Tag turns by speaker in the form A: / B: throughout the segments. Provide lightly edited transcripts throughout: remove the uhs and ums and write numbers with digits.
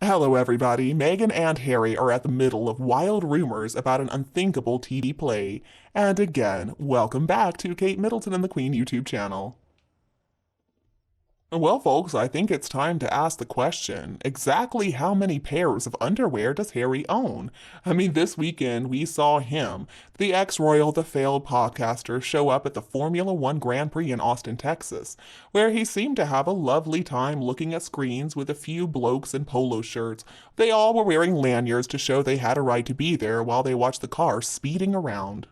A: Hello everybody, Meghan and Harry are at the middle of wild rumors about an unthinkable TV play. And again, welcome back to Kate Middleton and the Queen YouTube channel. Well folks, I think it's time to ask the question, exactly how many pairs of underwear does Harry own? I mean, this weekend we saw him, the ex-royal, the failed podcaster, show up at the Formula One Grand Prix in Austin, Texas, where he seemed to have a lovely time looking at screens with a few blokes in polo shirts. They all were wearing lanyards to show they had a right to be there while they watched the car speeding around.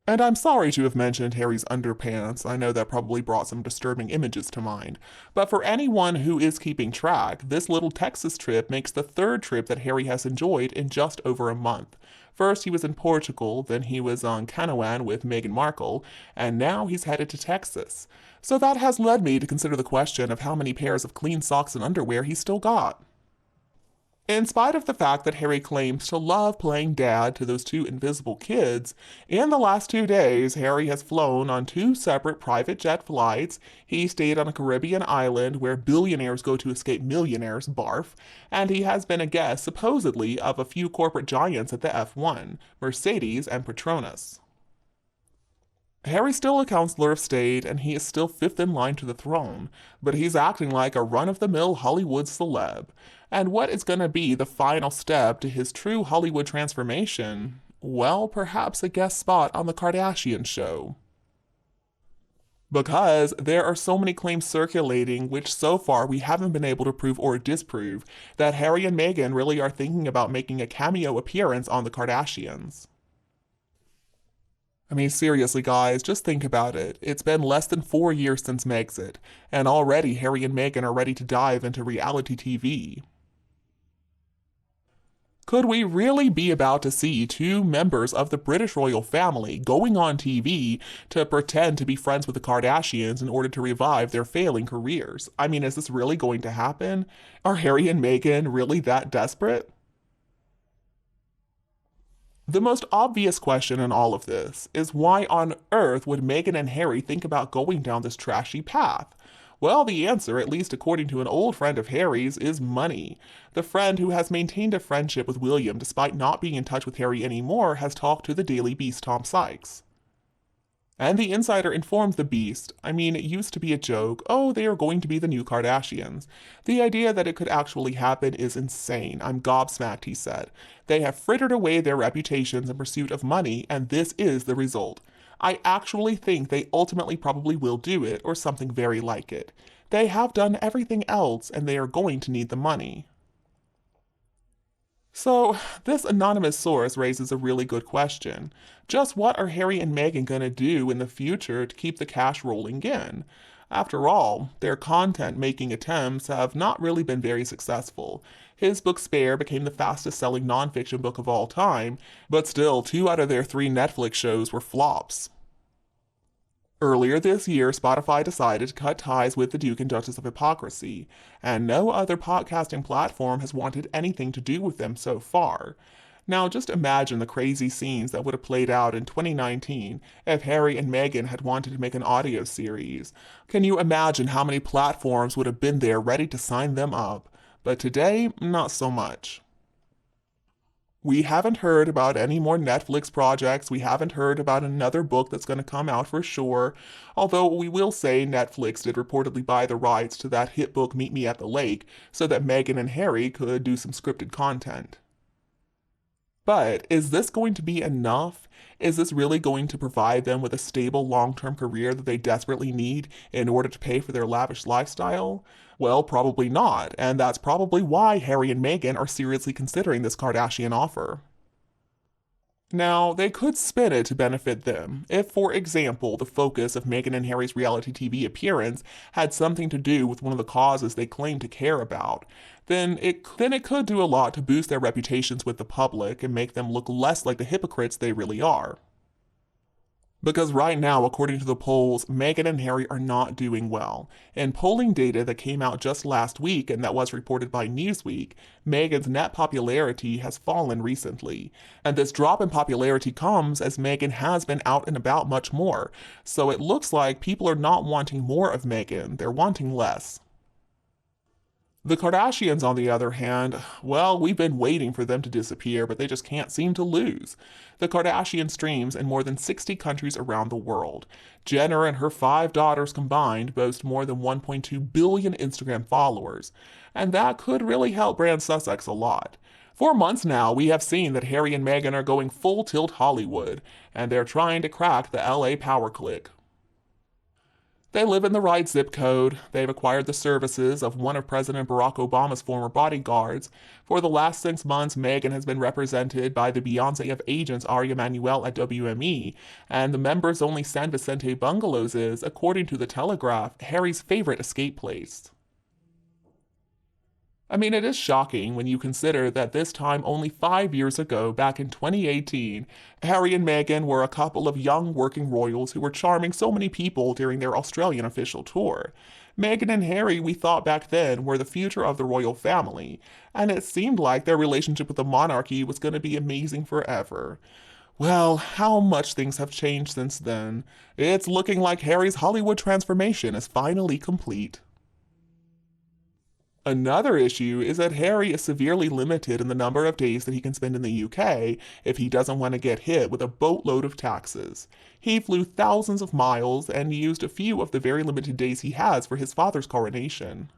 A: And I'm sorry to have mentioned Harry's underpants. I know that probably brought some disturbing images to mind. But for anyone who is keeping track, this little Texas trip makes the third trip that Harry has enjoyed in just over a month. First, he was in Portugal, then he was on Canoan with Meghan Markle, and now he's headed to Texas. So that has led me to consider the question of how many pairs of clean socks and underwear he's still got. In spite of the fact that Harry claims to love playing dad to those two invisible kids, in the last 2 days, Harry has flown on 2 separate private jet flights. He stayed on a Caribbean island where billionaires go to escape millionaires, barf, and he has been a guest, supposedly, of a few corporate giants at the F1, Mercedes and Petronas. Harry's still a counselor of state, and he is still fifth in line to the throne, but he's acting like a run-of-the-mill Hollywood celeb. And what is going to be the final step to his true Hollywood transformation? Well, perhaps a guest spot on The Kardashian Show. Because there are so many claims circulating, which so far we haven't been able to prove or disprove, that Harry and Meghan really are thinking about making a cameo appearance on The Kardashians. I mean, seriously, guys, just think about it. It's been less than 4 years since Megxit, and already Harry and Meghan are ready to dive into reality TV. Could we really be about to see 2 members of the British royal family going on TV to pretend to be friends with the Kardashians in order to revive their failing careers? I mean, is this really going to happen? Are Harry and Meghan really that desperate? The most obvious question in all of this is why on earth would Meghan and Harry think about going down this trashy path? Well, the answer, at least according to an old friend of Harry's, is money. The friend who has maintained a friendship with William despite not being in touch with Harry anymore has talked to the Daily Beast Tom Sykes. And the insider informed the Beast, I mean, it used to be a joke, oh, they are going to be the new Kardashians. The idea that it could actually happen is insane. I'm gobsmacked, he said. They have frittered away their reputations in pursuit of money, and this is the result. I actually think they ultimately probably will do it, or something very like it. They have done everything else, and they are going to need the money. So, this anonymous source raises a really good question. Just what are Harry and Meghan going to do in the future to keep the cash rolling in? After all, their content-making attempts have not really been very successful. His book Spare became the fastest-selling nonfiction book of all time, but still 2 out of their 3 Netflix shows were flops. Earlier this year, Spotify decided to cut ties with the Duke and Duchess of Hypocrisy, and no other podcasting platform has wanted anything to do with them so far. Now just imagine the crazy scenes that would have played out in 2019 if Harry and Meghan had wanted to make an audio series. Can you imagine how many platforms would have been there ready to sign them up? But today, not so much. We haven't heard about any more Netflix projects. We haven't heard about another book that's going to come out for sure. Although we will say Netflix did reportedly buy the rights to that hit book Meet Me at the Lake so that Meghan and Harry could do some scripted content. But is this going to be enough? Is this really going to provide them with a stable long-term career that they desperately need in order to pay for their lavish lifestyle? Well, probably not, and that's probably why Harry and Meghan are seriously considering this Kardashian offer. Now, they could spin it to benefit them. If, for example, the focus of Meghan and Harry's reality TV appearance had something to do with one of the causes they claim to care about, then it could do a lot to boost their reputations with the public and make them look less like the hypocrites they really are. Because right now, according to the polls, Meghan and Harry are not doing well. In polling data that came out just last week and that was reported by Newsweek, Meghan's net popularity has fallen recently. And this drop in popularity comes as Meghan has been out and about much more. So it looks like people are not wanting more of Meghan, they're wanting less. The Kardashians, on the other hand, well, we've been waiting for them to disappear, but they just can't seem to lose. The Kardashian streams in more than 60 countries around the world. Jenner and her 5 daughters combined boast more than 1.2 billion Instagram followers, and that could really help brand Sussex a lot. For months now, we have seen that Harry and Meghan are going full tilt Hollywood, and they're trying to crack the LA power clique. They live in the right zip code. They've acquired the services of one of President Barack Obama's former bodyguards. For the last 6 months, Meghan has been represented by the Beyonce of agents Ari Emanuel at WME, and the members only San Vicente Bungalows is, according to The Telegraph, Harry's favorite escape place. I mean, it is shocking when you consider that this time only 5 years ago, back in 2018, Harry and Meghan were a couple of young working royals who were charming so many people during their Australian official tour. Meghan and Harry, we thought back then, were the future of the royal family, and it seemed like their relationship with the monarchy was going to be amazing forever. Well, how much things have changed since then. It's looking like Harry's Hollywood transformation is finally complete. Another issue is that Harry is severely limited in the number of days that he can spend in the UK if he doesn't want to get hit with a boatload of taxes. He flew thousands of miles and used a few of the very limited days he has for his father's coronation.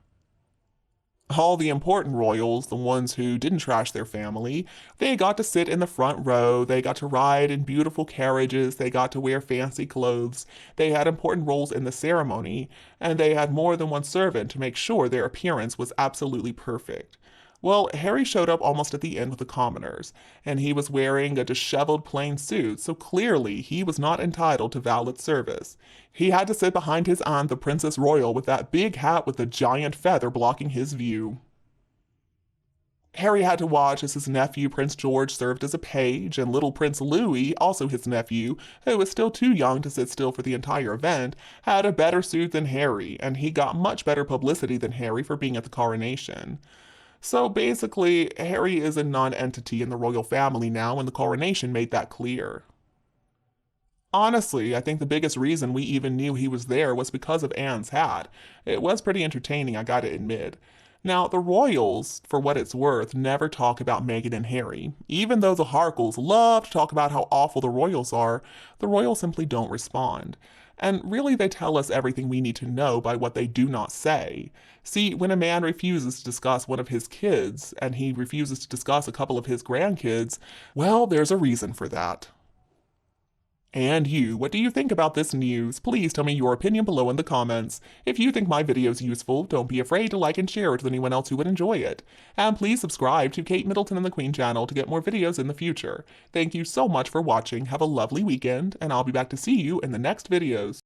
A: All the important royals, the ones who didn't trash their family, they got to sit in the front row, they got to ride in beautiful carriages, they got to wear fancy clothes, they had important roles in the ceremony, and they had more than one servant to make sure their appearance was absolutely perfect. Well, Harry showed up almost at the end with the commoners, and he was wearing a disheveled plain suit, so clearly he was not entitled to valet service. He had to sit behind his aunt, the Princess Royal, with that big hat with the giant feather blocking his view. Harry had to watch as his nephew Prince George served as a page, and little Prince Louis, also his nephew, who was still too young to sit still for the entire event, had a better suit than Harry, and he got much better publicity than Harry for being at the coronation. So basically, Harry is a non-entity in the royal family now, and the coronation made that clear. Honestly, I think the biggest reason we even knew he was there was because of Anne's hat. It was pretty entertaining, I gotta admit. Now, the royals, for what it's worth, never talk about Meghan and Harry. Even though the Harkles love to talk about how awful the royals are, the royals simply don't respond. And really, they tell us everything we need to know by what they do not say. See, when a man refuses to discuss one of his kids, and he refuses to discuss a couple of his grandkids, well, there's a reason for that. And you, what do you think about this news? Please tell me your opinion below in the comments. If you think my video is useful, don't be afraid to like and share it with anyone else who would enjoy it. And please subscribe to Kate Middleton and the Queen channel to get more videos in the future. Thank you so much for watching, have a lovely weekend, and I'll be back to see you in the next videos.